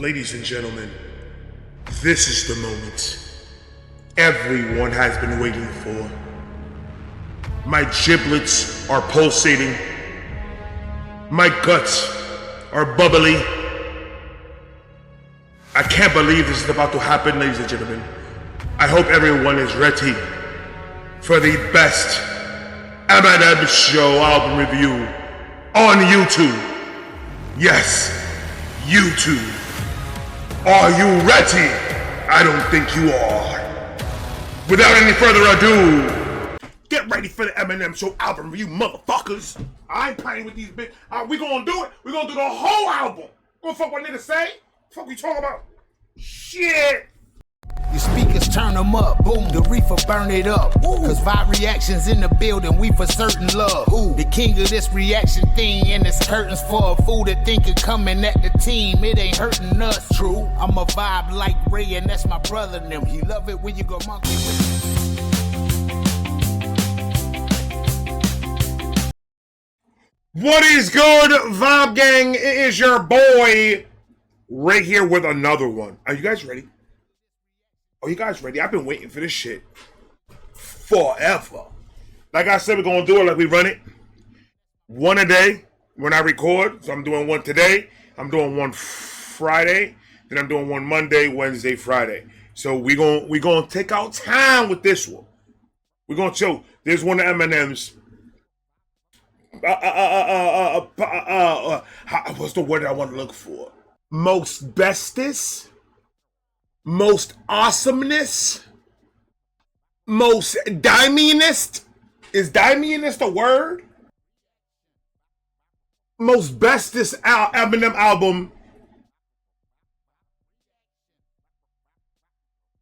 Ladies and gentlemen, this is the moment everyone has been waiting for. My giblets are pulsating. My guts are bubbly. I can't believe this is about to happen, ladies and gentlemen. I hope everyone is ready for the best Eminem Show album review on YouTube. Yes, YouTube. Are you ready? I don't think you are. Without any further ado, get ready for the Eminem Show album review, motherfuckers. I ain't playing with these bitch. We gonna do it. We gonna do the whole album. What the fuck what niggas say? Fuck you talking about? Shit. Your speakers turn them up, boom, the reefer burn it up. Cause vibe reactions in the building, we for certain love. The king of this reaction thing, and it's curtains for a fool that think of coming at the team. It ain't hurting us, true. I'm a vibe like Ray, and that's my brother and them. He love it when you go monkey with it. What is good, Vibe Gang? It is your boy right here with another one. Are you guys ready? Are you guys ready? I've been waiting for this shit forever. Like I said, we're going to do it like we run it. One a day when I record. So I'm doing one today. I'm doing one Friday. Then I'm doing one Monday, Wednesday, Friday. So we're gonna take our time with this one. We're going to show. There's one of Eminem's. What's the word I want to look for? Most bestest. Most awesomeness, most dimeanest. Is dimeanest a word? Most bestest Eminem album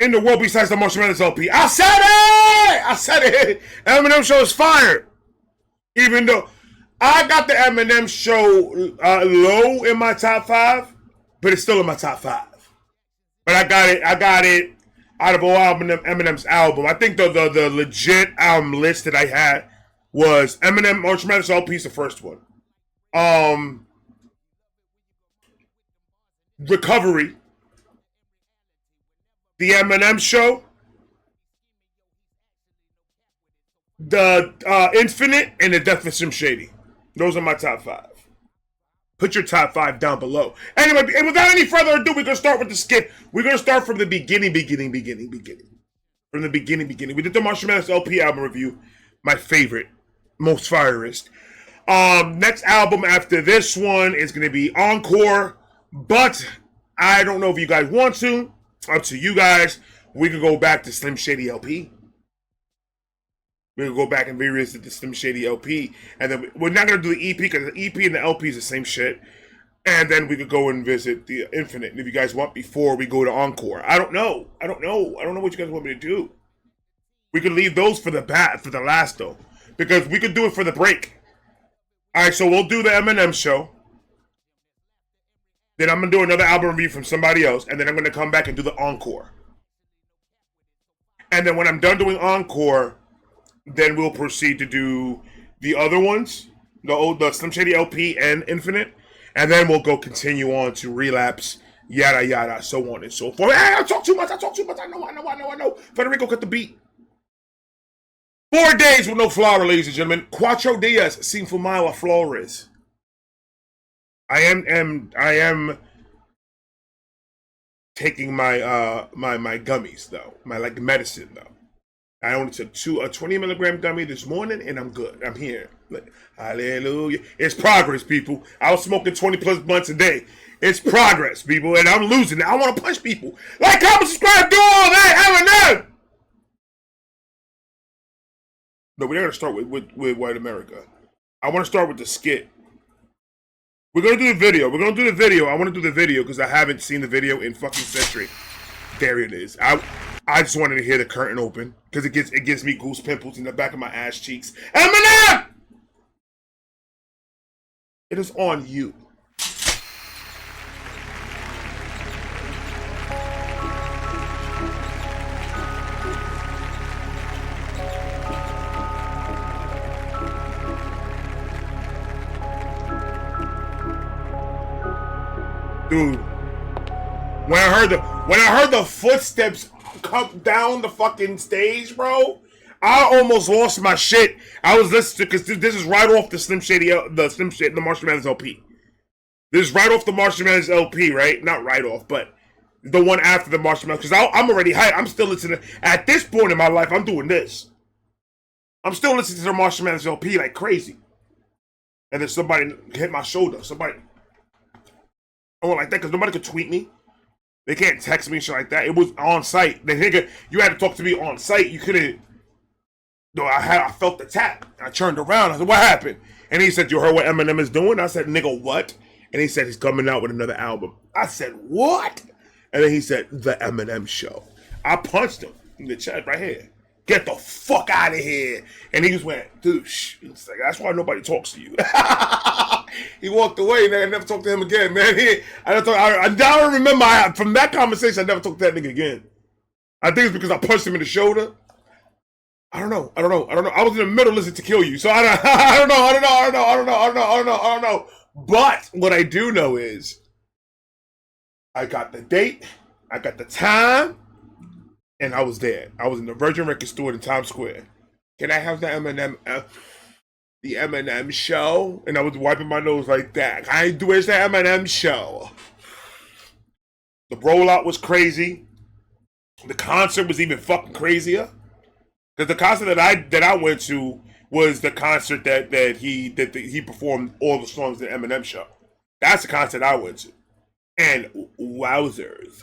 in the world besides the Marshmallow LP. I said it! I said it! Eminem Show is fire. Even though I got the Eminem Show low in my top 5, but it's still in my top 5. But I got it out of all Eminem's album. I think the legit album list that I had was Eminem Marshmallow LP is the first one. Recovery. The Eminem Show. The Infinite and the Death of Slim Shady. Those are my top 5. Put your top 5 down below. Anyway, and without any further ado, we're going to start with the skit. We're going to start from the beginning. From the beginning. We did the Marshmallow LP album review. My favorite. Most firest. Next album after this one is going to be Encore. But I don't know if you guys want to. Up to you guys. We could go back to Slim Shady LP. We're going to go back and revisit the Slim Shady LP. And then we're not going to do the EP because the EP and the LP is the same shit. And then we could go and visit the Infinite. And if you guys want before we go to Encore. I don't know what you guys want me to do. We could leave those for the last though. Because we could do it for the break. Alright, so we'll do the Eminem Show. Then I'm going to do another album review from somebody else. And then I'm going to come back and do the Encore. And then when I'm done doing Encore, then we'll proceed to do the other ones, the Slim Shady LP and Infinite, and then we'll go continue on to Relapse, yada yada, so on and so forth. Hey, I talk too much. I know. Federico, cut the beat. 4 days with no flower, ladies and gentlemen. 4 días sin fumar a flores. I am taking my my gummies though, my medicine though. I only took a 20 milligram gummy this morning, and I'm good. I'm here. Hallelujah. It's progress, people. I was smoking 20 plus blunts a day. It's progress, people, and I'm losing it. I want to punch people. Like, comment, subscribe, do all that, Eminem! No, we're not going to start with White America. I want to start with the skit. We're going to do the video. I want to do the video because I haven't seen the video in fucking century. There it is. I just wanted to hear the curtain open because it gives me goose pimples in the back of my ass cheeks. Eminem! It is on you. Dude, When I heard the footsteps come down the fucking stage, bro, I almost lost my shit. I was listening because this is right off the the Marshall Mathers LP. This is right off the Marshall Mathers LP, right? Not right off, but the one after the Marshall Mathers. Because I'm already hyped. I'm still listening. At this point in my life, I'm doing this. I'm still listening to the Marshall Mathers LP like crazy. And then somebody hit my shoulder. Somebody. I went like that because nobody could tweet me. They can't text me and shit like that. It was on site. The nigga, you had to talk to me on site. You couldn't. No, I felt the tap. I turned around. I said, "What happened?" And he said, "You heard what Eminem is doing?" I said, "Nigga, what?" And he said, "He's coming out with another album." I said, "What?" And then he said, "The Eminem Show." I punched him in the chest right here. Get the fuck out of here. And he just went, douche. It's like, that's why nobody talks to you. He walked away, man. I never talked to him again, man. I now remember from that conversation, I never talked to that nigga again. I think it's because I punched him in the shoulder. I don't know. I was in the middle listening to Kill You. So I don't know. But what I do know is I got the date, I got the time, and I was there. I was in the Virgin Record store in Times Square. Can I have the Eminem show? And I was wiping my nose like that. Where's the Eminem show? The rollout was crazy. The concert was even fucking crazier. Because the concert that I went to was the concert that he performed all the songs in the Eminem show. That's the concert I went to. And wowzers.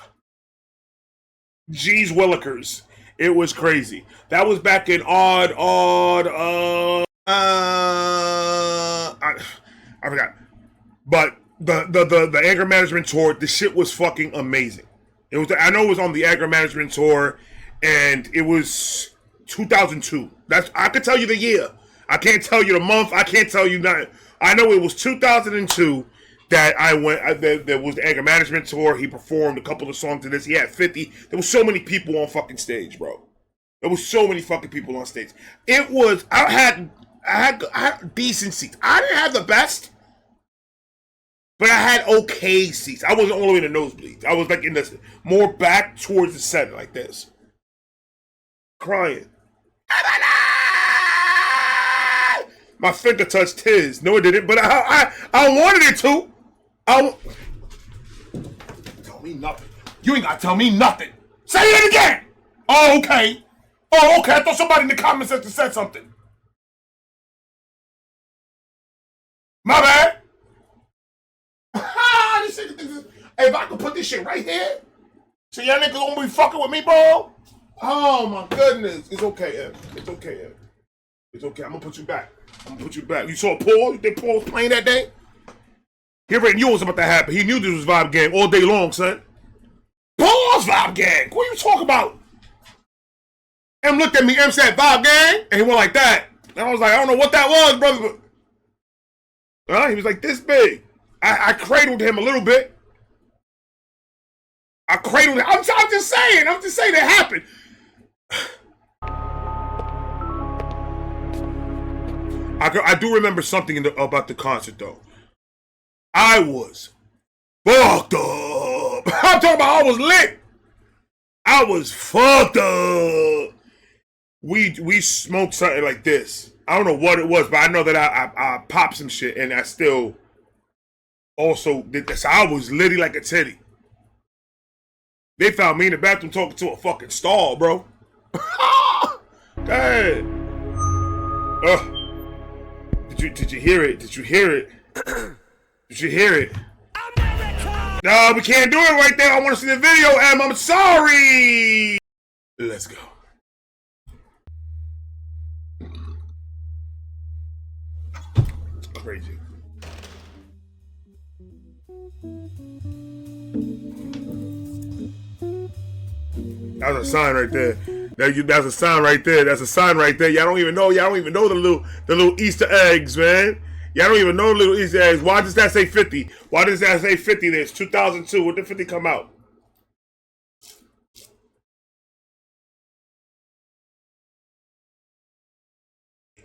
Geez Willikers. It was crazy. That was back in I forgot. But the anger management tour, the shit was fucking amazing. I know it was on the anger management tour, and it was 2002. I could tell you the year. I can't tell you the month. I can't tell you nothing. I know it was 2002 that I went. There was the anger management tour. He performed a couple of songs to this. He had 50. There was so many people on fucking stage, bro. There was so many fucking people on stage. It was. I had decent seats. I didn't have the best, but I had okay seats. I wasn't all the way in the nosebleeds. I was like in the more back towards the center, like this, crying. My finger touched his. No, it didn't, but I wanted it to. Tell me nothing. You ain't gotta tell me nothing. Say it again. Oh, okay. I thought somebody in the comments said something. My bad. This shit, hey, if I could put this shit right here, so y'all niggas gonna be fucking with me, bro? Oh my goodness. It's okay, Ed. It's okay, Ed. It's okay. I'm gonna put you back. You saw Paul? You think Paul was playing that day? He already knew what was about to happen. He knew this was Vibe Gang all day long, son. Paul's Vibe Gang. What are you talking about? M looked at me. M said Vibe Gang, and he went like that. And I was like, I don't know what that was, brother. He was like this big. I cradled him a little bit. I'm just saying it happened. I do remember something about the concert, though. I was fucked up. I'm talking about I was lit. I was fucked up. We smoked something like this. I don't know what it was, but I know that I popped some shit, and I still also did this. I was litty like a titty. They found me in the bathroom talking to a fucking stall, bro. Hey. Did you hear it? Did you hear it? Did you hear it? No, we can't do it right there. I want to see the video, Em. I'm sorry. Let's go. It's crazy. That's a sign right there. That's a sign right there. That's a sign right there. Y'all don't even know the little Easter eggs, man. Y'all don't even know the little Easter eggs. Why does that say 50? Why does that say 50 there? It's 2002. When did 50 come out?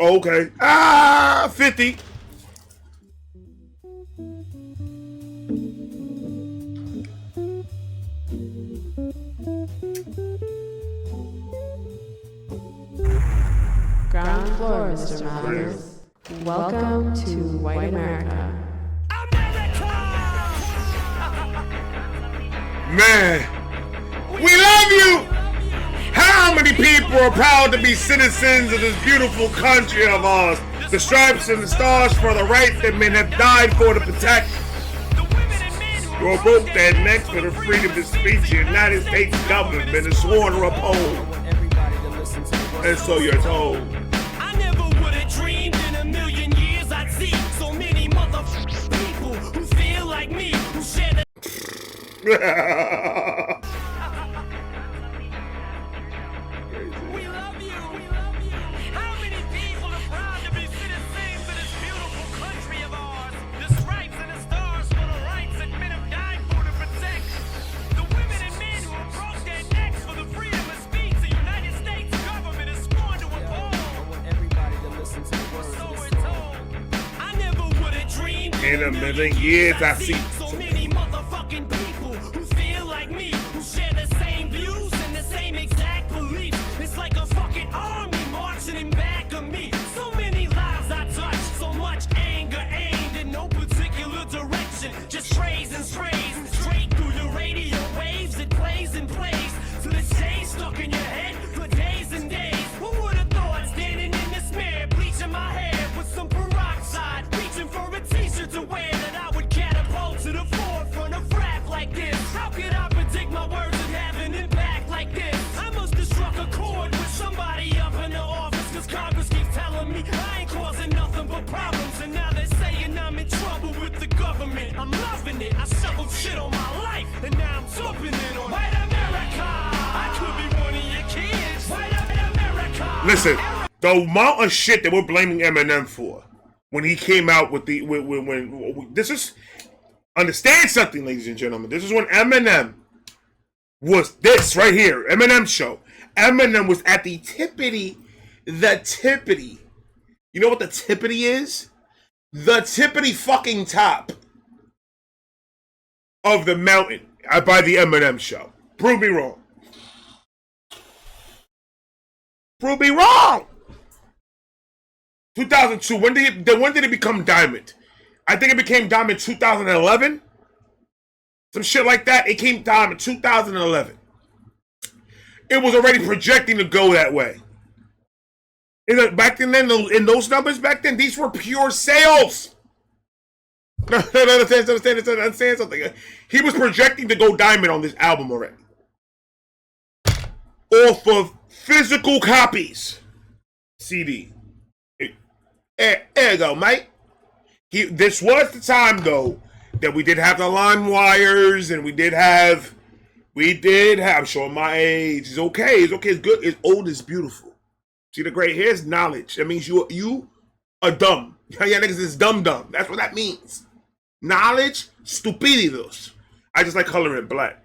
Okay. 50. floor, Mr. Mathers. Welcome to White America. Man, we love you! How many people are proud to be citizens of this beautiful country of ours? The stripes and the stars for the right that men have died for to protect. You broke their necks for the freedom of speech. The United States government is sworn to uphold. And so you're told. I never would have dreamed in a million years I'd see so many motherfucking people who feel like me, who share the We love you. How many people are proud to be citizens of this beautiful country of ours? The stripes and the stars for the rights that men have died for to protect. The women and men who have broke their necks for the freedom of speech. The United States government is sworn to uphold. I want everybody to listen to the words of this song. I never would have dreamed in a million years I see so many motherfucking people who feel like me, who share the same views and the same exact beliefs. It's like a fucking army marching in back of me. So many lives I touch, so much anger aimed in no particular direction. Just strays and strays, straight through the radio waves. It plays and plays till it's shade stuck in your head for days and days. Who would have thought standing in this mirror, bleaching my hair with some peroxide, reaching for a t-shirt to wear that I would catapult to the forefront of rap like this? How could I predict my words and have an impact like this? I must have struck a chord with somebody up in the office, cause Congress keeps telling me I ain't causing nothing but problems. And now they're saying I'm in trouble with the government. I'm loving it. I shoveled shit on my life, and now I'm jumping in on White America. I could be one of your kids. White America. Listen, the amount of shit that we're blaming Eminem for when he came out with the when this is, understand something, ladies and gentlemen. This is when Eminem was this right here, Eminem show. Eminem was at the tippity. You know what the tippity is? The tippity fucking top of the mountain by the Eminem show. Prove me wrong. Prove me wrong. 2002. When did it become diamond? I think it became diamond 2011. Some shit like that. It came diamond 2011. It was already projecting to go that way. Back then, in those numbers back then, these were pure sales. Understand something. He was projecting to go diamond on this album already. Off of physical copies. CD. There you go, mate. This was the time, though, that we did have the line wires, and we did have, I'm showing my age. It's okay, it's good, it's old, it's beautiful. See the gray hair is knowledge. That means you are dumb. Yeah, niggas is dumb. That's what that means. Knowledge, stupiditos. I just like coloring black.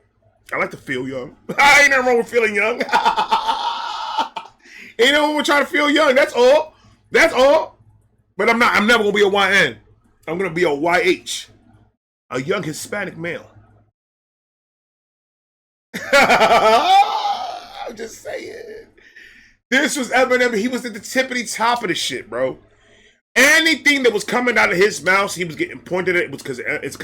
I like to feel young. Ain't nothing wrong with feeling young. Ain't nothing wrong with trying to feel young. That's all. But I'm never gonna be a YN. I'm gonna be a YH. A young Hispanic male. I'm just saying. This was Eminem. He was at the tippity top of the shit, bro. Anything that was coming out of his mouth, he was getting pointed at. It was because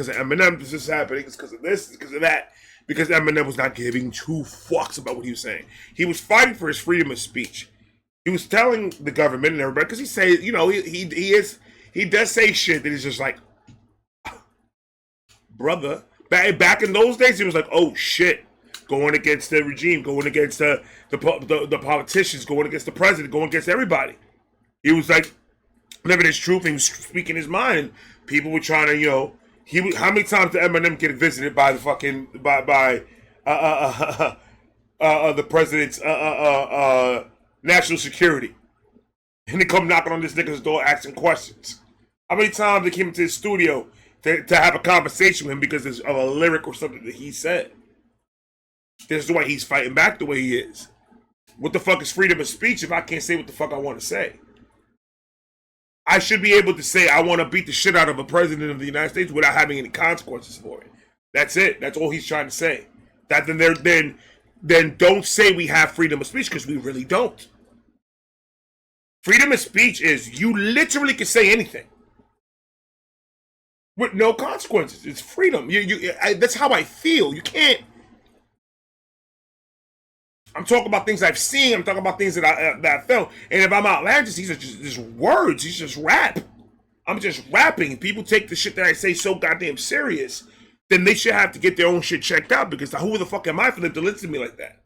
of Eminem. This is happening. It's because of this. It's because of that. Because Eminem was not giving two fucks about what he was saying. He was fighting for his freedom of speech. He was telling the government and everybody, because he say, he does say shit that is just like, brother. Back in those days, he was like, oh shit, going against the regime, going against the politicians, going against the president, going against everybody. He was like living his truth. He was speaking his mind. And people were trying to, how many times did Eminem get visited by the fucking by the president's national security, and they come knocking on this nigga's door asking questions? How many times they came into his studio to have a conversation with him because of a lyric or something that he said? This is why he's fighting back the way he is. What the fuck is freedom of speech if I can't say what the fuck I want to say? I should be able to say I want to beat the shit out of a president of the United States without having any consequences for it. That's it. That's all he's trying to say. That then don't say we have freedom of speech, because we really don't. Freedom of speech is you literally can say anything with no consequences. It's freedom. That's how I feel. You can't. I'm talking about things I've seen. I'm talking about things that I felt. And if I'm outlandish, these are just words. These just rap. I'm just rapping. People take the shit that I say so goddamn serious. Then they should have to get their own shit checked out, because who the fuck am I for them to listen to me like that?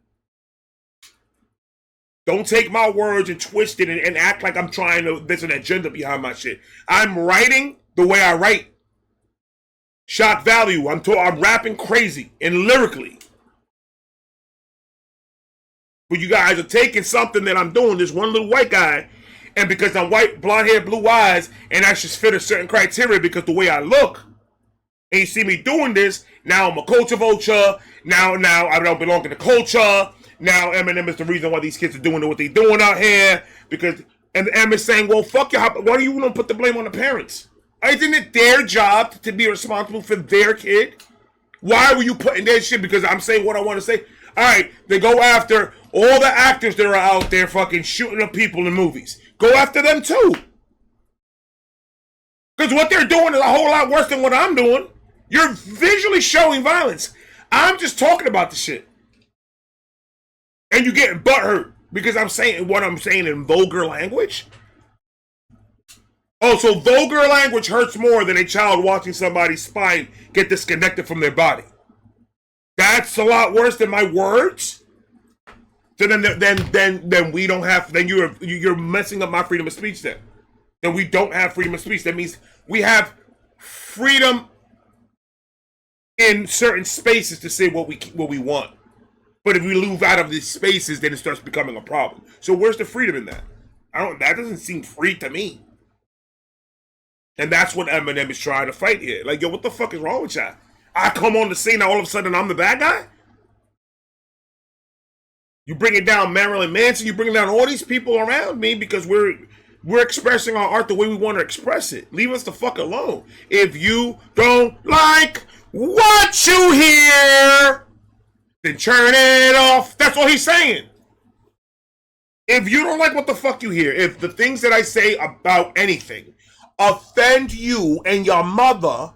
Don't take my words and twist it and act like I'm trying to. There's an agenda behind my shit. I'm writing the way I write. Shock value. I'm rapping crazy and lyrically. But you guys are taking something that I'm doing, this one little white guy, and because I'm white, blonde hair, blue eyes, and I just fit a certain criteria because the way I look, and you see me doing this, now I'm a culture vulture, now I don't belong to the culture, now Eminem is the reason why these kids are doing what they're doing out here, because, and Eminem is saying, well, fuck you, why do you want to put the blame on the parents? Isn't it their job to be responsible for their kid? Why were you putting that shit? Because I'm saying what I want to say. All right, they go after all the actors that are out there fucking shooting up people in movies. Go after them too. Because what they're doing is a whole lot worse than what I'm doing. You're visually showing violence. I'm just talking about the shit. And you getting butthurt because I'm saying what I'm saying in vulgar language. Oh, so vulgar language hurts more than a child watching somebody's spine get disconnected from their body. That's a lot worse than my words. So then we don't have. Then you're messing up my freedom of speech. Then we don't have freedom of speech. That means we have freedom in certain spaces to say what we want. But if we move out of these spaces, then it starts becoming a problem. So where's the freedom in that? That doesn't seem free to me. And that's what Eminem is trying to fight here. Like, yo, what the fuck is wrong with y'all? I come on the scene, now all of a sudden I'm the bad guy? You bring it down Marilyn Manson, you bring down all these people around me because we're expressing our art the way we want to express it. Leave us the fuck alone. If you don't like what you hear, then turn it off. That's what he's saying. If you don't like what the fuck you hear, if the things that I say about anything offend you and your mother,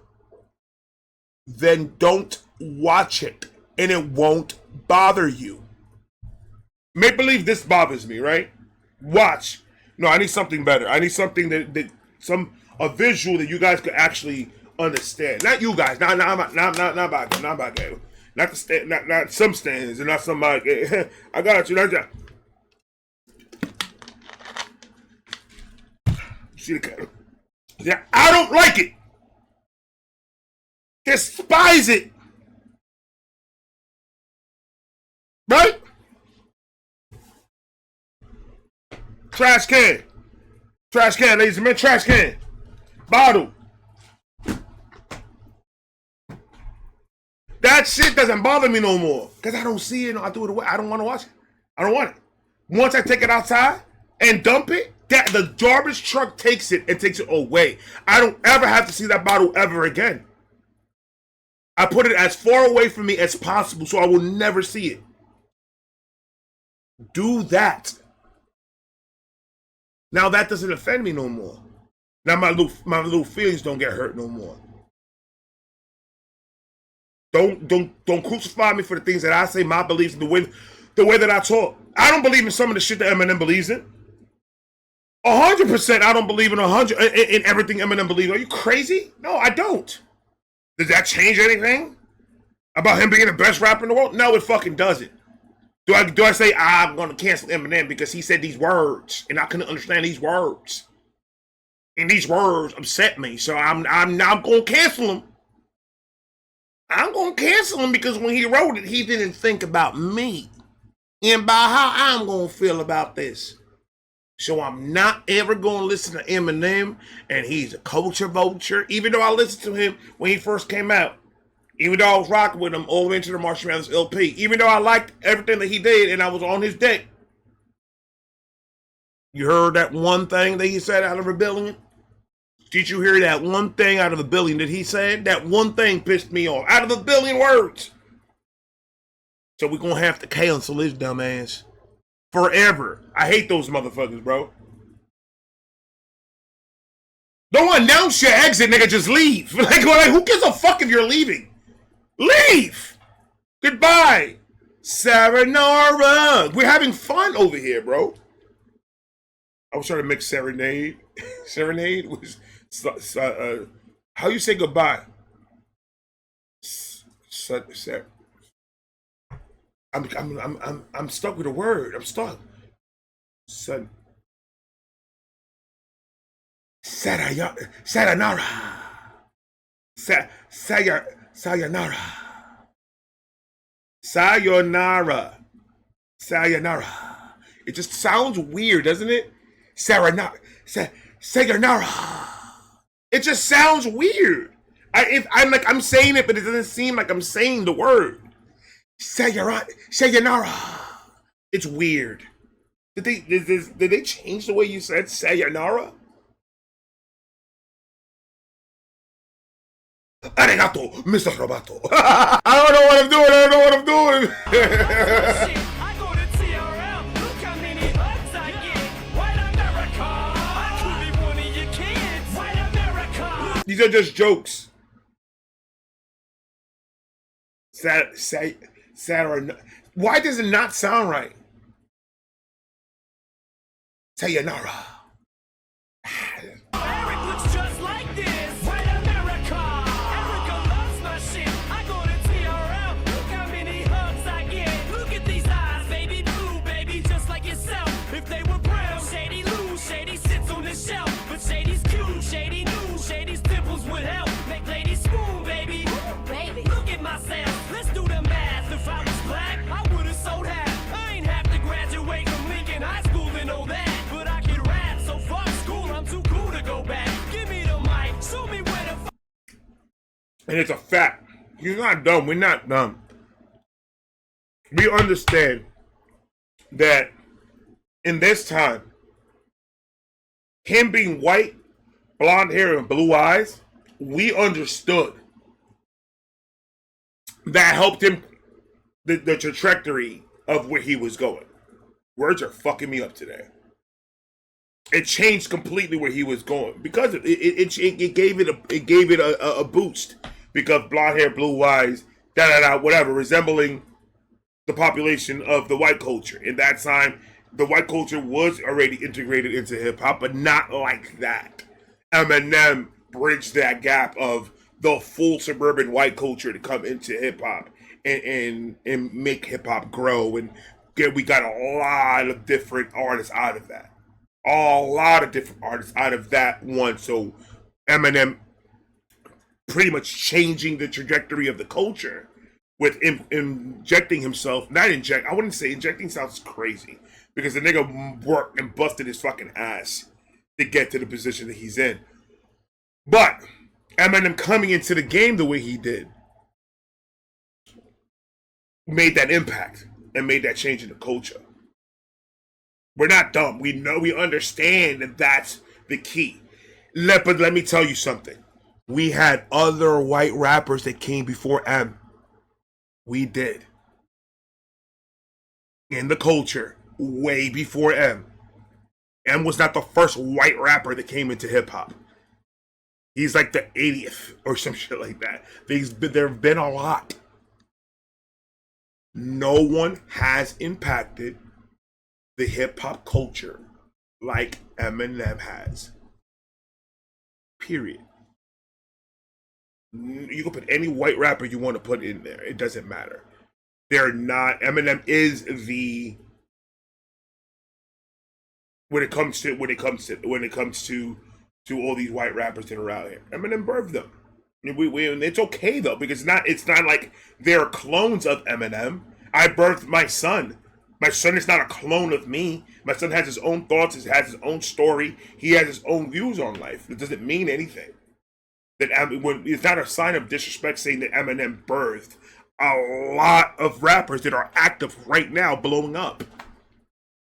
then don't watch it and it won't bother you. Make believe this bothers me, right? Watch. No, I need something better. I need something that a visual that you guys could actually understand. Not you guys. Not about game. Not the stand. Not some stands and not somebody. I got you. See the camera. Yeah, I don't like it. Despise it. Right? Trash can. Trash can, ladies and men. Trash can. Bottle. That shit doesn't bother me no more. Because I don't see it. I do it away. I don't want to watch it. I don't want it. Once I take it outside and dump it, the garbage truck takes it and takes it away. I don't ever have to see that bottle ever again. I put it as far away from me as possible so I will never see it. Do that. Now that doesn't offend me no more. Now my little feelings don't get hurt no more. Don't crucify me for the things that I say, my beliefs, the way that I talk. I don't believe in some of the shit that Eminem believes in. 100%, I don't believe in everything Eminem believes. Are you crazy? No, I don't. Does that change anything about him being the best rapper in the world? No, it fucking doesn't. Do I say I'm gonna cancel Eminem because he said these words and I couldn't understand these words, and these words upset me, so I'm gonna cancel him. I'm gonna cancel him because when he wrote it, he didn't think about me and about how I'm gonna feel about this. So I'm not ever going to listen to Eminem, and he's a culture vulture, even though I listened to him when he first came out. Even though I was rocking with him all the way into the Marshall Mathers LP. Even though I liked everything that he did, and I was on his deck. You heard that one thing that he said out of Rebellion? Did you hear that one thing out of the billion that he said? That one thing pissed me off. Out of a billion words. So we're going to have to cancel his dumb ass. Forever. I hate those motherfuckers, bro. Don't announce your exit, nigga. Just leave. Like, who gives a fuck if you're leaving? Leave. Goodbye. Sayonara. We're having fun over here, bro. I was trying to mix serenade. Serenade was how you say goodbye. I'm stuck with a word. I'm stuck. Sayonara. Sayonara. Sayonara. Sayonara. It just sounds weird, doesn't it? Sayonara. Sayonara. It just sounds weird. I'm saying it, but it doesn't seem like I'm saying the word. Sayonara. It's weird. Did they change the way you said sayonara? Arigato, Mr. Roboto. I don't know what I'm doing. I don't know what I'm doing. I go to TRL. Look how many hugs I get. White America. I could be one of your kids. White America. These are just jokes. Why does it not sound right? Sayonara. Eric looks just like this. White America. Erica loves my shit. I go to TRL. Look how many hugs I get. Look at these eyes, baby blue, baby, just like yourself. If they were brown, Shady lose. Shady sits on the shelf, but Shady's cute. Shady knew. Shady's dimples would help make ladies swoon, baby. Ooh, baby, look at myself. Let's do the math. If I was black, I would've sold half. I ain't have to graduate from Lincoln High School to know that. But I can rap, so fuck school. I'm too cool to go back. Give me the mic. Show me where the And it's a fact. You're not dumb. We're not dumb. We understand that in this time, him being white, blonde hair, and blue eyes, we understood. That helped him the trajectory of where he was going. Words are fucking me up today. It changed completely where he was going because it gave it a boost because blonde hair, blue eyes, whatever, resembling the population of the white culture. In that time, the white culture was already integrated into hip hop, but not like that. Eminem bridged that gap of the full suburban white culture to come into hip hop and make hip hop grow, and we got a lot of different artists out of that. A lot of different artists out of that one. So Eminem pretty much changing the trajectory of the culture with injecting himself. I wouldn't say injecting sounds crazy because the nigga worked and busted his fucking ass to get to the position that he's in. But Eminem coming into the game the way he did made that impact and made that change in the culture. We're not dumb. We know, we understand that that's the key. But let me tell you something. We had other white rappers that came before M. We did. In the culture, way before M. M was not the first white rapper that came into hip hop. He's like the 80th or some shit like that. There have been a lot. No one has impacted the hip hop culture like Eminem has. Period. You can put any white rapper you want to put in there. It doesn't matter. They're not. Eminem is the. When it comes to all these white rappers that are out here, Eminem birthed them. It's okay though because it's not like they're clones of Eminem. I birthed my son. My son is not a clone of me. My son has his own thoughts. He has his own story. He has his own views on life. It doesn't mean anything. It's not a sign of disrespect saying that Eminem birthed a lot of rappers that are active right now, blowing up.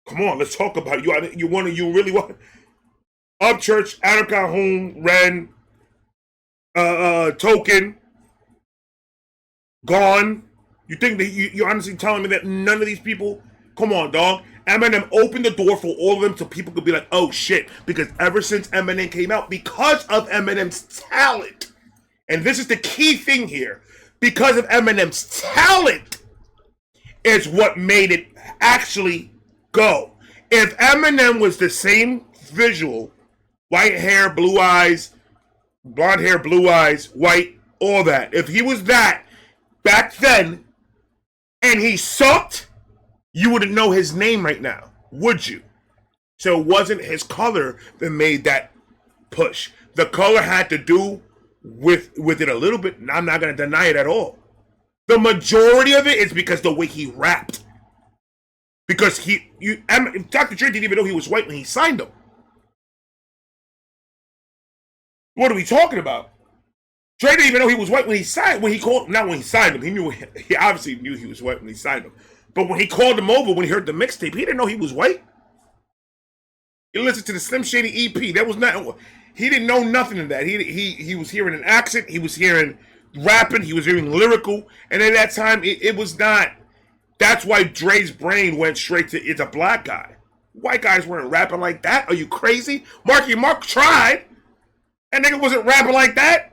Come on, let's talk about it. You really want Upchurch, Adam Calhoun, Ren, Token, Gone. You think that you're honestly telling me that none of these people Come on, dog. Eminem opened the door for all of them so people could be like, oh shit. Because ever since Eminem came out, because of Eminem's talent, and this is the key thing here, because of Eminem's talent is what made it actually go. If Eminem was the same visual, white hair, blue eyes, blonde hair, blue eyes, white, all that. If he was that back then and he sucked, you wouldn't know his name right now, would you? So it wasn't his color that made that push. The color had to do with it a little bit. I'm not going to deny it at all. The majority of it is because the way he rapped. Because Dr. Dre didn't even know he was white when he signed him. What are we talking about? Dre didn't even know he was white when he signed. Not when he signed him. He obviously knew he was white when he signed him. But when he called him over, when he heard the mixtape, he didn't know he was white. He listened to the Slim Shady EP. That was not. He didn't know nothing of that. He was hearing an accent. He was hearing rapping. He was hearing lyrical. And at that time, it was not. That's why Dre's brain went straight to it's a black guy. White guys weren't rapping like that. Are you crazy? Marky Mark tried. That nigga wasn't rapping like that.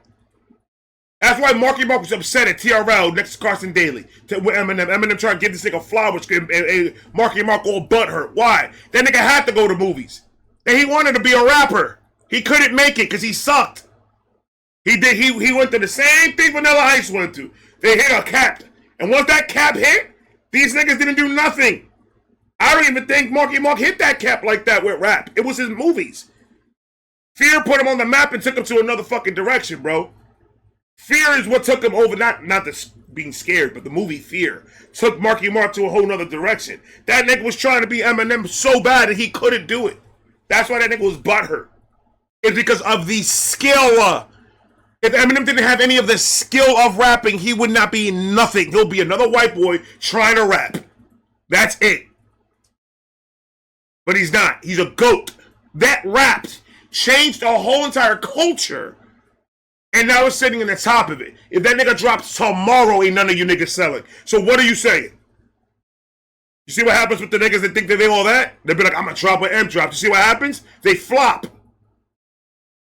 That's why Marky Mark was upset at TRL next to Carson Daly. With Eminem. Eminem tried to give this nigga flowers. And Marky Mark all butthurt. Why? That nigga had to go to movies. And he wanted to be a rapper. He couldn't make it because he sucked. He went to the same thing Vanilla Ice went to. They hit a cap. And once that cap hit, these niggas didn't do nothing. I don't even think Marky Mark hit that cap like that with rap. It was his movies. Fear put him on the map and took him to another fucking direction, bro. Fear is what took him over, not the being scared, but the movie Fear took Marky Mark to a whole nother direction. That nigga was trying to be Eminem so bad that he couldn't do it. That's why that nigga was butthurt. It's because of the skill. If Eminem didn't have any of the skill of rapping, he would not be nothing. He'll be another white boy trying to rap. That's it. But he's not. He's a goat. That rap changed the whole entire culture. And now it's sitting in the top of it. If that nigga drops tomorrow, ain't none of you niggas selling. So what are you saying? You see what happens with the niggas that think that they all that? They be like, I'm gonna drop what M dropped. You see what happens? They flop.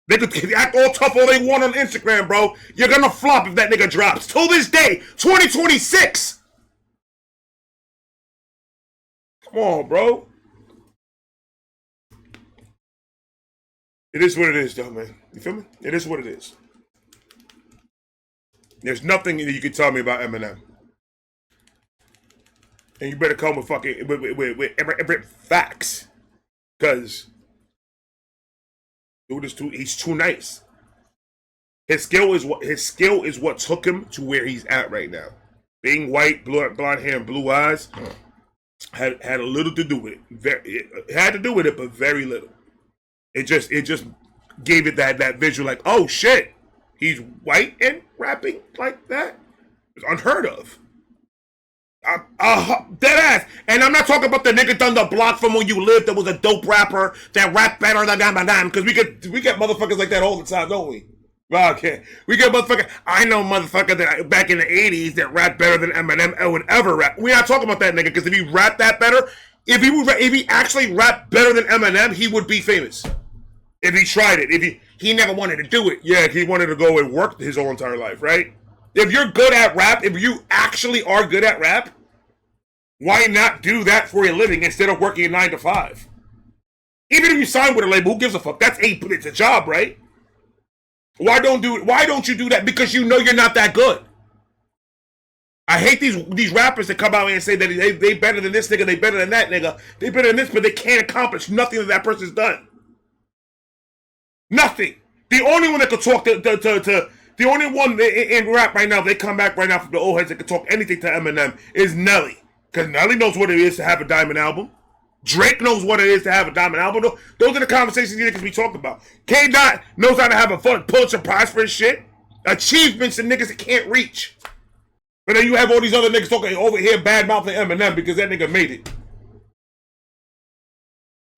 They could act all tough all they want on Instagram, bro. You're gonna flop if that nigga drops. Till this day, 2026. Come on, bro. It is what it is, though, man. You feel me? It is what it is. There's nothing that you can tell me about Eminem. And you better come with fucking with every facts. Because dude is he's too nice. His skill is what took him to where he's at right now. Being white, blonde hair, and blue eyes had a little to do with it. It had to do with it, but very little. It just gave it that visual, like, oh shit, he's white and rapping like that. It's unheard of. Dead ass. And I'm not talking about the nigga down the block from when you lived that was a dope rapper that rapped better than Eminem, because we get motherfuckers like that all the time, don't we? Okay. We get motherfuckers. I know motherfucker that back in the 80s that rapped better than Eminem would ever rap. We're not talking about that nigga, because if he rapped that better, if he actually rapped better than Eminem, he would be famous. If he tried it. If he never wanted to do it. Yeah, he wanted to go and work his whole entire life, right? If you're good at rap, if you actually are good at rap, why not do that for a living instead of working a 9 to 5? Even if you sign with a label, who gives a fuck? It's a job, right? Why don't you do that? Because you know you're not that good. I hate these rappers that come out and say that they better than this nigga, they better than that nigga, they better than this, but they can't accomplish nothing that person's done. Nothing. The only one that could talk the only one in rap right now, they come back right now from the old heads that can talk anything to Eminem, is Nelly. Because Nelly knows what it is to have a diamond album. Drake knows what it is to have a diamond album. Those are the conversations you niggas be talking about. K-Dot knows how to have a fun Pulitzer Prize for his shit. Achievements and niggas that can't reach. But then you have all these other niggas talking over here bad-mouthing Eminem because that nigga made it.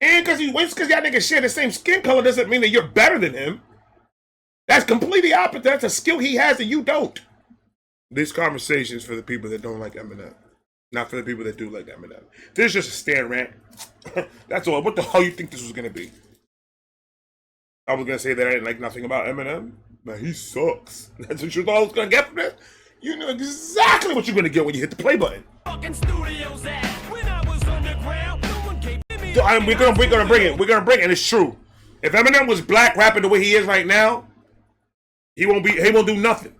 And because y'all niggas share the same skin color doesn't mean that you're better than him. That's completely opposite. That's a skill he has and you don't. This conversation is for the people that don't like Eminem. Not for the people that do like Eminem. This is just a stand rant. That's all. What the hell you think this was gonna be? I was gonna say that I didn't like nothing about Eminem. Man, he sucks. That's what you thought I was gonna get from this? You know exactly what you're gonna get when you hit the play button. Fucking studios at when I was underground. No one gave me We're gonna bring it. We're gonna bring it, and it's true. If Eminem was black rapping the way he is right now, he won't do nothing.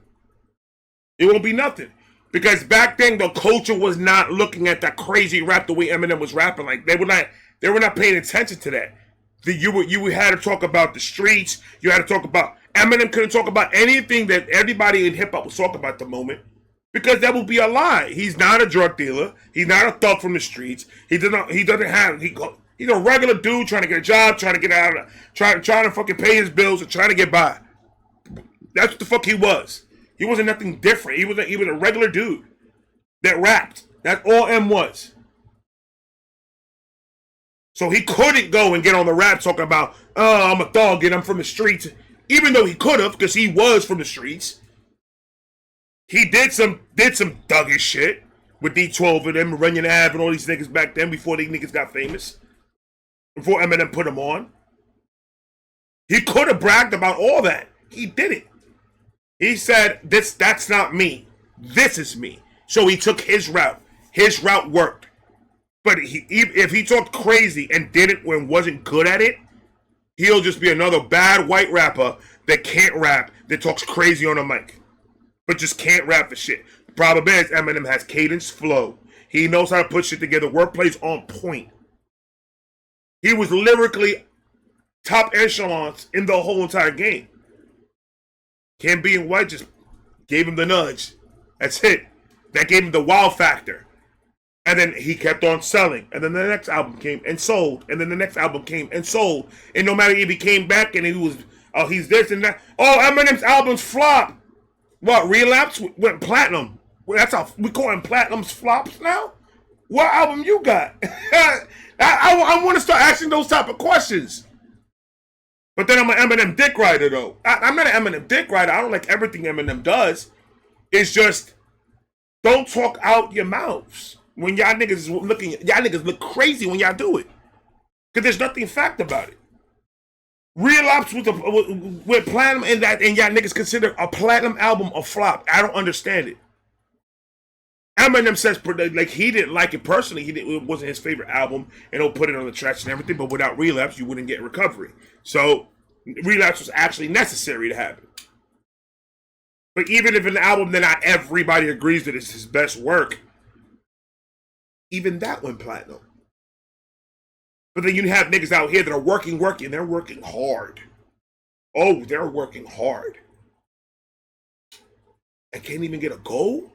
It won't be nothing. Because back then the culture was not looking at that crazy rap the way Eminem was rapping. Like they were not paying attention to that. You had to talk about the streets. You had to talk about Eminem couldn't talk about anything that everybody in hip hop was talking about at the moment, because that would be a lie. He's not a drug dealer. He's not a thug from the streets. He's a regular dude trying to get a job, trying to get out of trying to fucking pay his bills and trying to get by. That's what the fuck he was. He wasn't nothing different. He was a regular dude that rapped. That's all M was. So he couldn't go and get on the rap talking about, oh, I'm a thug and I'm from the streets. Even though he could have, because he was from the streets. He did some thuggish shit with D12 and them, Runyon Ave and all these niggas back then before these niggas got famous. Before Eminem put him on. He could have bragged about all that. He didn't. He said, that's not me. This is me. So he took his route. His route worked. But if he talked crazy and didn't when wasn't good at it, he'll just be another bad white rapper that can't rap, that talks crazy on a mic. But just can't rap for shit. The problem is Eminem has cadence, flow. He knows how to put shit together. Wordplay's on point. He was lyrically top echelons in the whole entire game. Him being white just gave him the nudge. That's it. That gave him the wow factor. And then he kept on selling. And then the next album came and sold. And then the next album came and sold. And no matter if he came back and he was, oh, he's this and that. Oh, Eminem's albums flop. What, Relapse went platinum? That's how we call him platinums flops now? What album you got? I want to start asking those type of questions. But then I'm an Eminem dick rider, though. I'm not an Eminem dick rider. I don't like everything Eminem does. It's just, don't talk out your mouths. When y'all niggas look crazy when y'all do it. Because there's nothing fact about it. Relapse with platinum and y'all niggas consider a platinum album a flop. I don't understand it. Eminem says like he didn't like it personally. It wasn't his favorite album, and he'll put it on the tracks and everything. But without Relapse, you wouldn't get Recovery. So Relapse was actually necessary to happen. But even if an album that not everybody agrees that it's his best work, even that went platinum. But then you have niggas out here that are working. They're working hard. Oh, they're working hard. And can't even get a gold?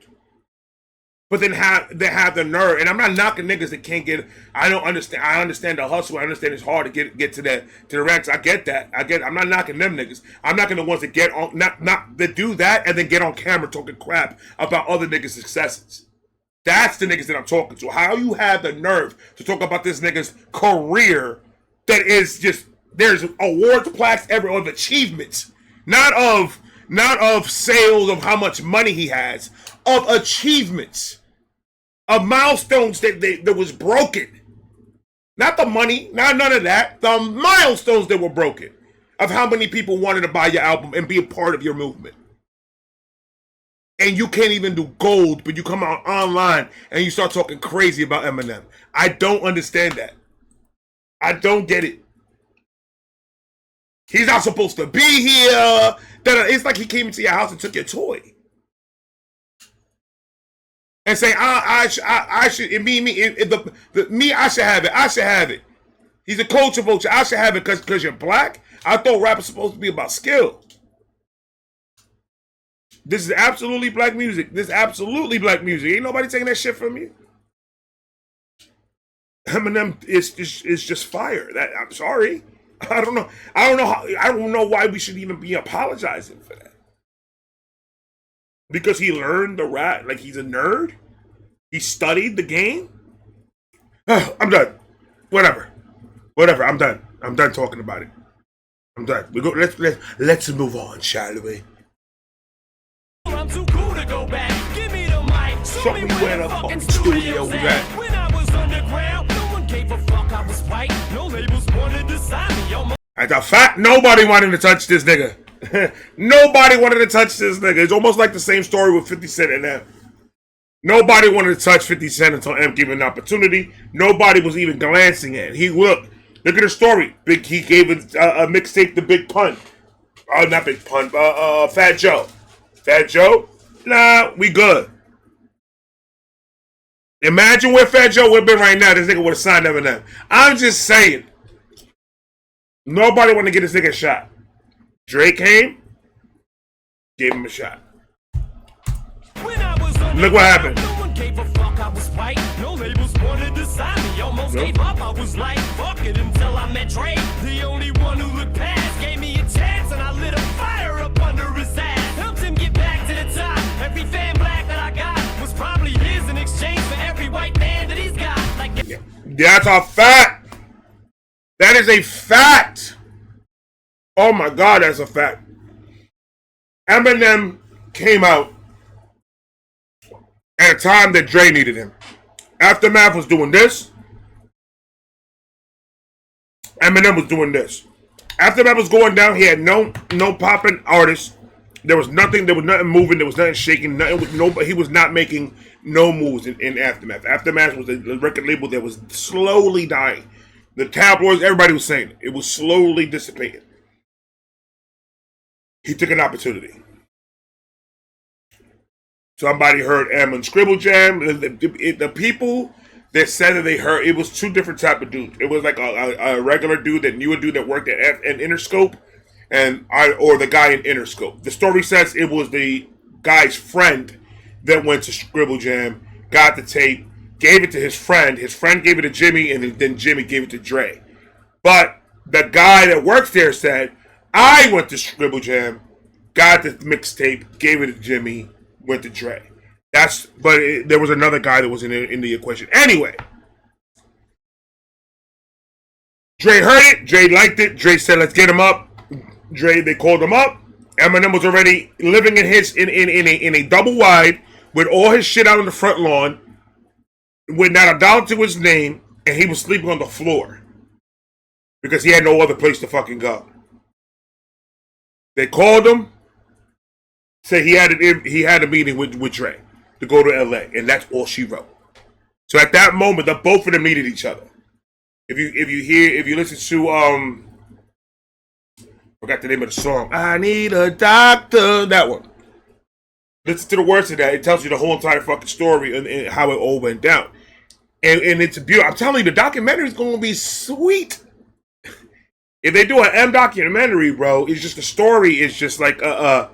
But then they have the nerve, and I'm not knocking niggas that can't get. I don't understand. I understand the hustle. I understand it's hard to get to the ranks. I get that. I'm not knocking them niggas. I'm knocking the ones that get on, not that do that and then get on camera talking crap about other niggas' successes. That's the niggas that I'm talking to. How you have the nerve to talk about this nigga's career that is just, there's awards, plaques, of achievements, not of sales of how much money he has, of achievements, of milestones that was broken. Not the money, not none of that. The milestones that were broken of how many people wanted to buy your album and be a part of your movement. And you can't even do gold, but you come out online and you start talking crazy about Eminem. I don't understand that. I don't get it. He's not supposed to be here. It's like he came into your house and took your toy. And say, I should I should have it. I should have it. He's a culture vulture. I should have it because you're black. I thought rap was supposed to be about skill. This is absolutely black music. This is absolutely black music. Ain't nobody taking that shit from you. Eminem is just fire. I'm sorry. I don't know why we should even be apologizing for that. Because he learned the rap, like he's a nerd. He studied the game. I'm done. Whatever. I'm done. I'm done talking about it. I'm done. Let's move on, shall we? I'm too cool to go back. Give me the mic. show me where the fucking studio was at. When I was underground, no one gave a fuck. I was white. No labels wanted to sign me. As a fact, nobody wanted to touch this nigga. Nobody wanted to touch this nigga. It's almost like the same story with 50 Cent and M. Nobody wanted to touch 50 Cent until M gave an opportunity. Nobody was even glancing at it. Look at the story. He gave a mixtape to Big Pun. Not Big Pun, Fat Joe. Fat Joe? Nah, we good. Imagine where Fat Joe would have been right now. This nigga would have signed Eminem. I'm just saying. Nobody wanted to get this nigga a shot. Drake came, gave him a shot. Look what happened. No one gave a fuck. I was white. No labels wanted to sign me. Almost gave up. I was like, fuck it until I met Drake. The only one who looked past gave me a chance, and I lit a fire up under his ass. Helped him get back to the top. Every fan black that I got was probably his in exchange for every white man that he's got. Like, that's a fact. That is a fact. Oh my God, that's a fact. Eminem came out at a time that Dre needed him. Aftermath was doing this. Eminem was doing this. Aftermath was going down. He had no popping artists. There was nothing moving. There was nothing shaking. He was not making no moves in Aftermath. Aftermath was a record label that was slowly dying. The tabloids, everybody was saying it was slowly dissipating. He took an opportunity. Somebody heard M and Scribble Jam. The people that said that they heard, it was two different type of dudes. It was like a regular dude that knew a dude that worked at Interscope, or the guy in Interscope. The story says it was the guy's friend that went to Scribble Jam, got the tape, gave it to his friend. His friend gave it to Jimmy, and then Jimmy gave it to Dre. But the guy that works there said, I went to Scribble Jam, got the mixtape, gave it to Jimmy, went to Dre. There was another guy that was in the equation. Anyway, Dre heard it. Dre liked it. Dre said, "Let's get him up." They called him up. Eminem was already living in a double wide with all his shit out on the front lawn, with not a dollar to his name, and he was sleeping on the floor because he had no other place to fucking go. They called him, said he had a meeting with Dre to go to LA, and that's all she wrote. So at that moment, the both of them needed each other. If you listen to forgot the name of the song. I need a doctor. That one. Listen to the words of that. It tells you the whole entire fucking story and how it all went down. And it's beautiful. I'm telling you, the documentary is going to be sweet. If they do an M documentary, bro, it's just the story is just like a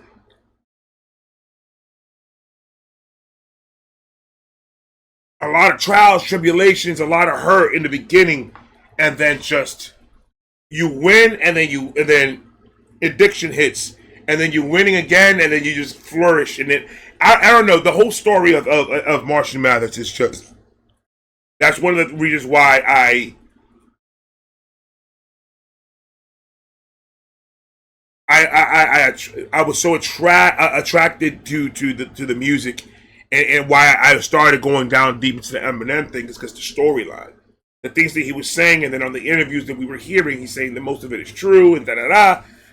lot of trials, tribulations, a lot of hurt in the beginning, and then just you win, and then addiction hits, and then you're winning again, and then you just flourish. And then I don't know, the whole story of Marshall Mathers is just, that's one of the reasons why I was so attracted to the music, and why I started going down deep into the Eminem thing is because the storyline, the things that he was saying, and then on the interviews that we were hearing, he's saying that most of it is true, and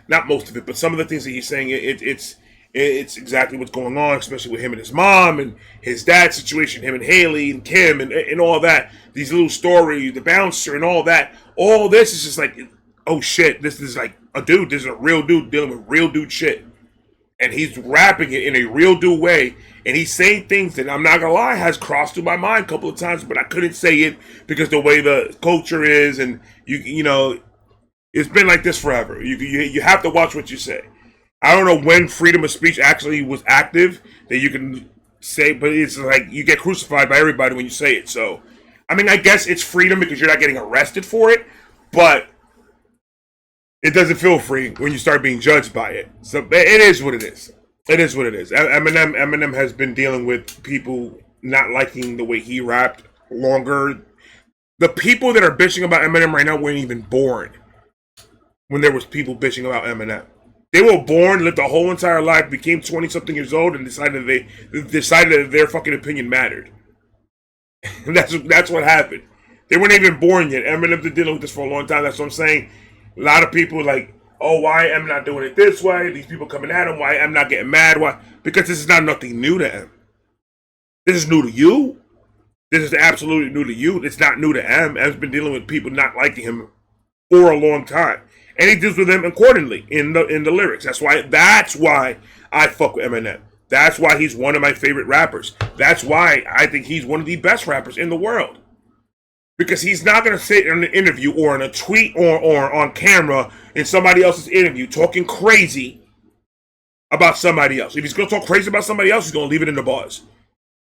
not most of it, but some of the things that he's saying, it's exactly what's going on, especially with him and his mom and his dad's situation, him and Haley and Kim and all that. These little stories, the bouncer and all that. All this is just like, oh shit, this is like a dude. This is a real dude dealing with real dude shit. And he's rapping it in a real dude way. And he's saying things that, I'm not gonna lie, has crossed through my mind a couple of times, but I couldn't say it because the way the culture is, and you know, it's been like this forever. You have to watch what you say. I don't know when freedom of speech actually was active that you can say, but it's like you get crucified by everybody when you say it. So, I mean, I guess it's freedom because you're not getting arrested for it, but it doesn't feel free when you start being judged by it. So it is what it is. It is what it is. Eminem has been dealing with people not liking the way he rapped longer. The people that are bitching about Eminem right now weren't even born when there was people bitching about Eminem. They were born, lived a whole entire life, became 20-something years old, and decided that their fucking opinion mattered. That's what happened. They weren't even born yet. Eminem's been dealing with this for a long time. That's what I'm saying. A lot of people like, oh, why am not doing it this way? These people coming at him. Why am not getting mad? Why? Because this is not nothing new to M. This is new to you. This is absolutely new to you. It's not new to M. M's been dealing with people not liking him for a long time, and he deals with them accordingly in the lyrics. That's why I fuck with Eminem. That's why he's one of my favorite rappers. That's why I think he's one of the best rappers in the world. Because he's not going to sit in an interview or in a tweet or on camera in somebody else's interview talking crazy about somebody else. If he's going to talk crazy about somebody else, he's going to leave it in the bars.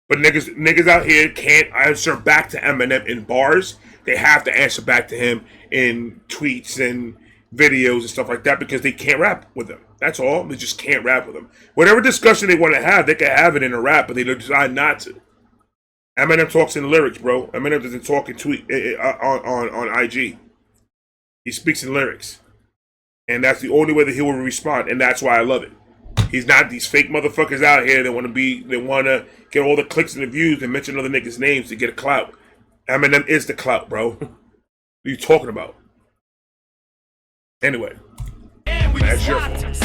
But niggas out here can't answer back to Eminem in bars. They have to answer back to him in tweets and videos and stuff like that because they can't rap with him. That's all. They just can't rap with him. Whatever discussion they want to have, they can have it in a rap, but they decide not to. Eminem talks in lyrics, bro. Eminem doesn't talk in tweet on IG. He speaks in lyrics. And that's the only way that he will respond. And that's why I love it. He's not these fake motherfuckers out here that want to get all the clicks and the views and mention other niggas' names to get a clout. Eminem is the clout, bro. What are you talking about? Anyway. That's your fault.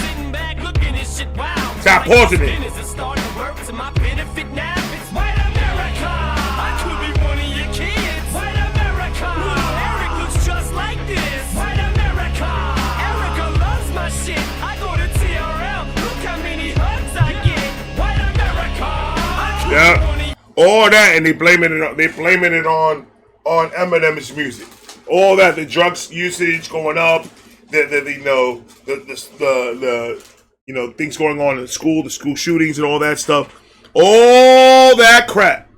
Stop pausing it. Yeah, all that, and they blaming it on Eminem's music. All that, the drugs usage going up, the things going on in school, the school shootings and all that stuff, all that crap.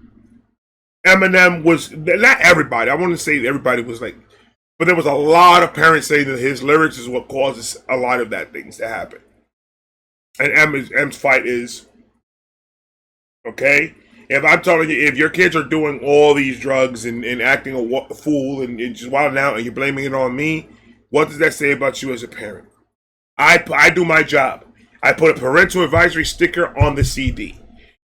Eminem was not everybody. I want to say everybody was like, but there was a lot of parents saying that his lyrics is what causes a lot of that things to happen. And M's fight is, okay, if I'm telling you, if your kids are doing all these drugs and acting a fool and just wilding out and you're blaming it on me, what does that say about you as a parent? I do my job. I put a parental advisory sticker on the CD.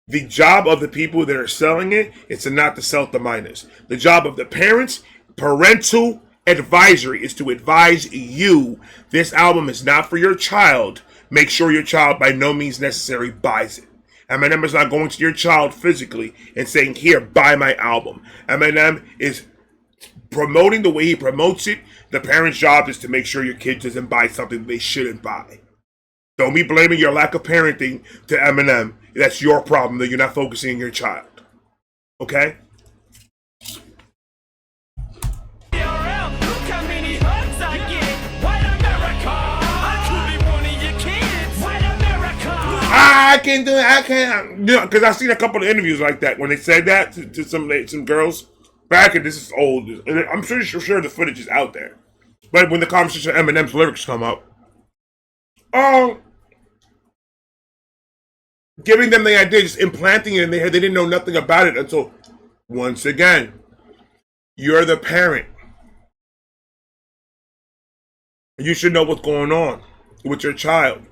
The job of the people that are selling it is to not to sell it to minors. The job of the parents, parental advisory, is to advise you this album is not for your child. Make sure your child by no means necessary buys it. Eminem is not going to your child physically and saying, here, buy my album. Eminem is promoting the way he promotes it. The parent's job is to make sure your kid doesn't buy something they shouldn't buy. Don't be blaming your lack of parenting to Eminem. That's your problem that you're not focusing on your child. Okay? I can't do it. I can't. Because I've seen a couple of interviews like that when they said that to some girls back, and this is old. And I'm sure the footage is out there. But when the conversation of Eminem's lyrics come up, giving them the idea, just implanting it in their head, they didn't know nothing about it until, once again, you're the parent. You should know what's going on with your child.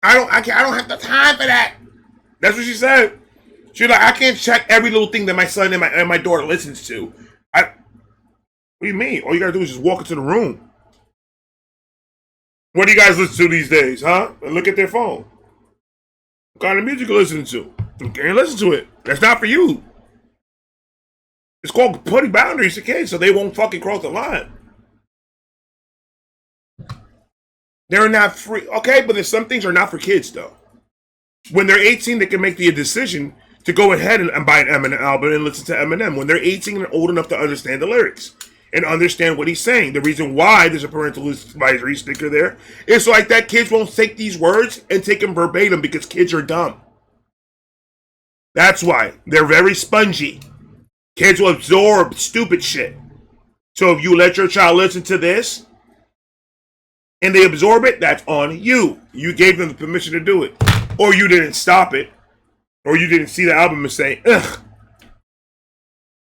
I don't have the time for that. That's what she said. She's like, I can't check every little thing that my son and my daughter listens to. What do you mean? All you gotta do is just walk into the room. What do you guys listen to these days, huh? And look at their phone. What kind of music you listening to? You can't listen to it. That's not for you. It's called putting boundaries to kids so they won't fucking cross the line. They're not free. Okay, but there's some things are not for kids, though. When they're 18, they can make the decision to go ahead and buy an Eminem album and listen to Eminem. When they're 18 and old enough to understand the lyrics and understand what he's saying. The reason why there's a parental advisory sticker there is so like that kids won't take these words and take them verbatim because kids are dumb. That's why. They're very spongy. Kids will absorb stupid shit. So if you let your child listen to this, and they absorb it, that's on you. You gave them the permission to do it. Or you didn't stop it. Or you didn't see the album and say, ugh.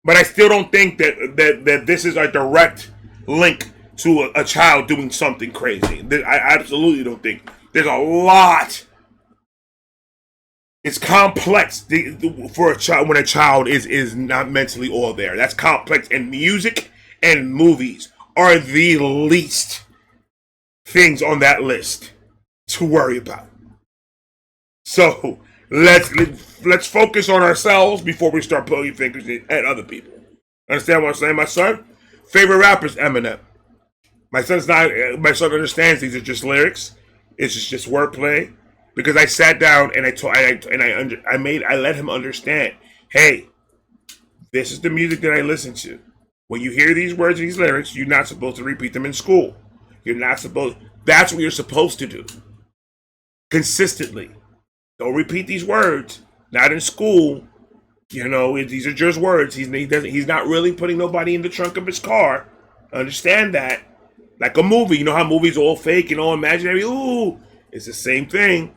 But I still don't think that this is a direct link to a child doing something crazy. I absolutely don't think. There's a lot. It's complex for a child when a child is not mentally all there. That's complex. And music and movies are the least things on that list to worry about. So let's focus on ourselves before we start pointing fingers at other people. Understand what I'm saying, my son? Favorite rapper is Eminem. My son understands these are just lyrics. It's just wordplay. Because I sat down and I let him understand. Hey, this is the music that I listen to. When you hear these words and these lyrics, you're not supposed to repeat them in school. You're not supposed. That's what you're supposed to do. Consistently, don't repeat these words. Not in school. You know, these are just words. He's not really putting nobody in the trunk of his car. Understand that. Like a movie. You know how movies are all fake and all imaginary? Ooh, it's the same thing.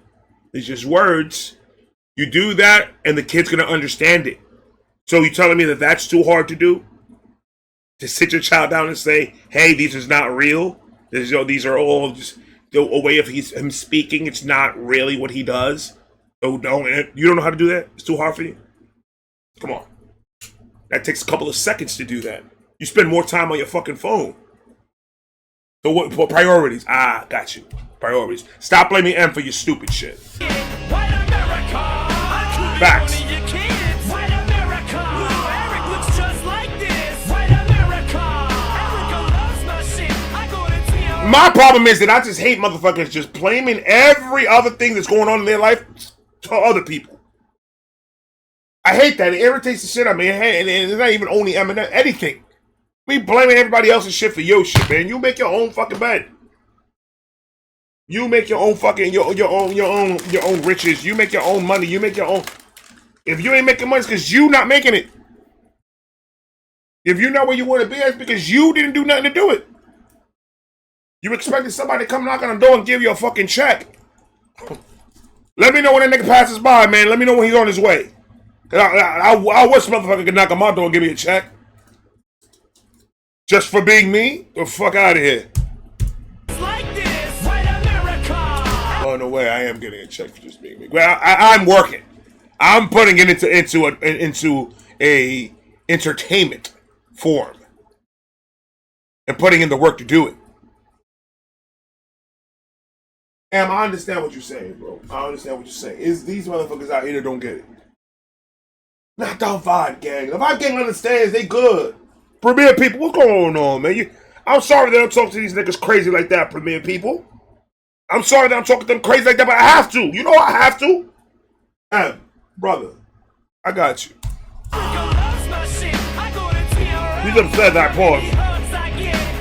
It's just words. You do that, and the kid's going to understand it. So you telling me that that's too hard to do? To sit your child down and say, hey, these is not real? These are all just a way of him speaking. It's not really what he does. So you don't know how to do that? It's too hard for you? Come on. That takes a couple of seconds to do that. You spend more time on your fucking phone. So what priorities? Got you. Priorities. Stop blaming M for your stupid shit. White America. Facts. White America. Eric looks just like this. White America. Erica loves my shit. I go to TM. My problem is that I just hate motherfuckers just blaming every other thing that's going on in their life to other people. I hate that. It irritates the shit out of me. And it's not even only Eminem. Anything. We blaming everybody else's shit for your shit, man. You make your own fucking bed. You make your own fucking your own riches. You make your own money. You make your own. If you ain't making money, it's because you not making it. If you know where you want to be, it's because you didn't do nothing to do it. You expected somebody to come knock on the door and give you a fucking check. Let me know when that nigga passes by, man. Let me know when he's on his way. I wish motherfucker could knock on my door and give me a check. Just for being me? The fuck out of here. Oh, no way, I am getting a check for just being me. Well, I'm working. I'm putting it into a entertainment form. And putting in the work to do it. Em, I understand what you're saying, bro. I understand what you're saying. It's these motherfuckers out here that don't get it. Not the Vibe Gang. The Vibe Gang understands they good. Premier people, what's going on, man? I'm sorry that I'm talking to these niggas crazy like that, Premier people. I'm sorry that I'm talking to them crazy like that, but I have to. You know I have to. Em, brother, I got you. He's upset that I paused.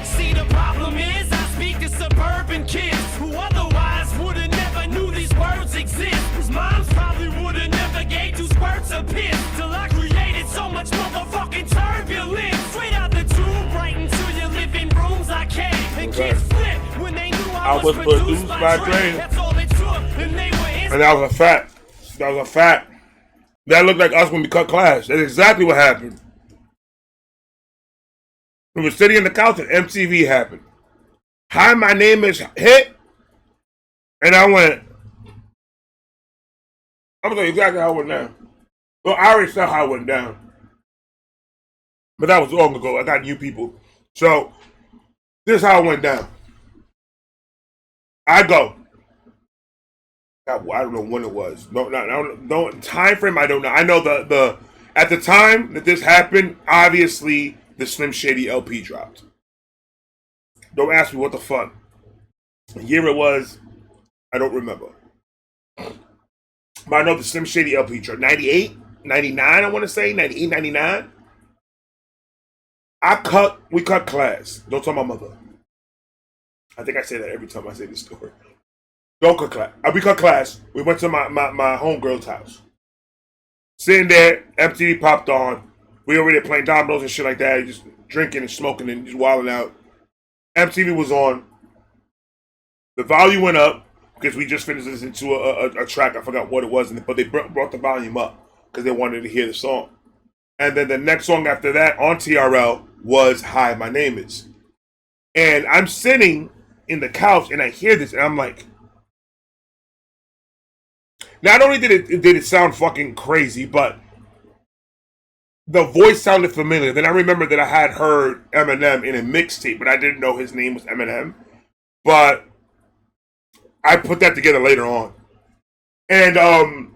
See, the problem is I speak to suburban kids who otherwise would have never knew these words exist. Whose moms probably would have never gave 2 spurts of piss till I created so much motherfucking turbulence. Straight out the tube, right into your living rooms I came. And kids flip when they knew I was produced by Dre. That's all it took, and they were And that was a fact. That was a fact. That looked like us when we cut class. That's exactly what happened. We were sitting in the couch and MTV happened. Hi, my name is hit. And I went. I'm going to tell you exactly how it went down. Well, I already saw how it went down. But that was long ago. I got new people. So, this is how it went down. I go. I don't know when it was. No time frame. I don't know. I know the at the time that this happened, obviously the Slim Shady LP dropped. Don't ask me what the fuck. The year it was, I don't remember. But I know the Slim Shady LP dropped. 98, 99, I want to say. 98, 99. We cut class. Don't tell my mother. I think I say that every time I say this story. Don't cut class. We cut class. We went to my homegirl's house. Sitting there, MTV popped on. We already playing dominoes and shit like that. Just drinking and smoking and just wilding out. MTV was on. The volume went up because we just finished listening to a track. I forgot what it was, but they brought the volume up because they wanted to hear the song. And then the next song after that on TRL was Hi, My Name Is. And I'm sitting in the couch and I hear this and I'm like, not only did it sound fucking crazy, but the voice sounded familiar. Then I remember that I had heard Eminem in a mixtape, but I didn't know his name was Eminem. But I put that together later on. And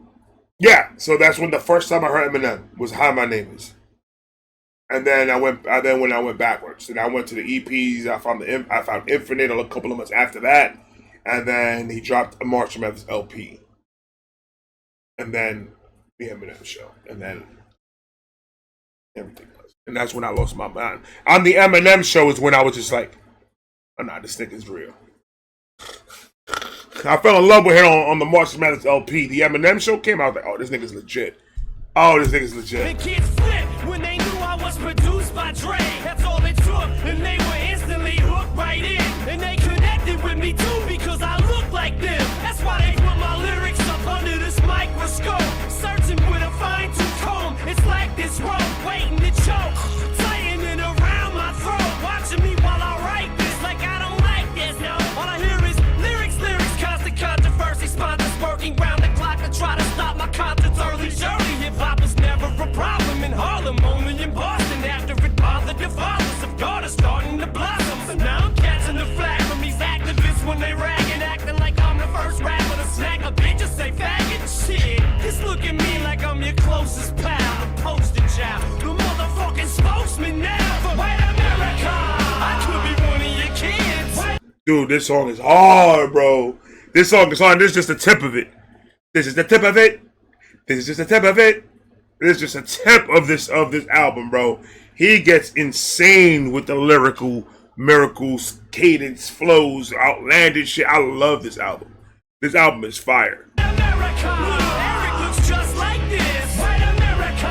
yeah, so that's when the first time I heard Eminem was How My Name Is. And then when I went backwards, and I went to the EPs. I found Infinite a couple of months after that, and then he dropped a March Madness LP, and then the Eminem show, and then everything else. And that's when I lost my mind. On the Eminem show is when I was just like, oh nah, this nigga's real. I fell in love with him on the March Madness LP. The Eminem show came out, I was like, oh, this nigga's legit. Oh, this nigga's legit. The kids flipped when they knew I was produced by Dre. That's all it took, and they were instantly hooked right in. And they connected with me too because I look like them. That's why they put my lyrics up under this microscope. Searching with a fine-tooth comb. It's like this rope waiting to choke. Tightening around my throat. Watching me while I write this like I don't like this. No, all I hear is lyrics, constant controversy. Sponsors working round the clock to try to stop my concerts early. Hip-hop was never a problem in Harlem, only in Boston. After it bothered the fathers of daughters starting to blossom. So now I'm catching the flag from these activists when they ragging, acting like I'm the first rapper to snack a bitch or say faggot. Shit, just look at me like I'm your closest pal, the poster child, the motherfucking spokesman now for white America. I could be one of your kids. Dude, this song is hard, bro. This song is hard. This is just the tip of it. This is the tip of it. This is just a tip of it. This is just a tip of this album, bro. He gets insane with the lyrical miracles, cadence, flows, outlandish shit. I love this album. This album is fire. America, Eric looks just like this. White America,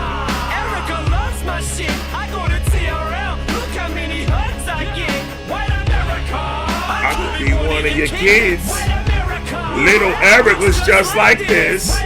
Erica loves my shit. I go to TRL. Look how many hugs I get. White America, I could be one of your kids. White America, Little Eric looks just like this.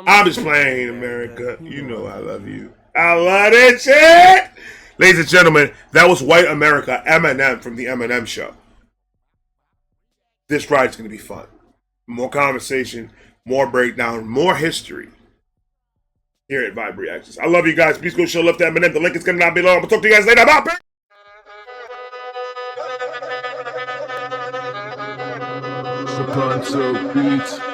I'm just playing, America. You know I love you. I love that shit. Ladies and gentlemen, that was White America, Eminem from the Eminem show. This ride's going to be fun. More conversation, more breakdown, more history. Here at Vibe Reactions. I love you guys. Please go show love to Eminem. The link is going to not below. I'm going to talk to you guys later. Bye. Parental beats.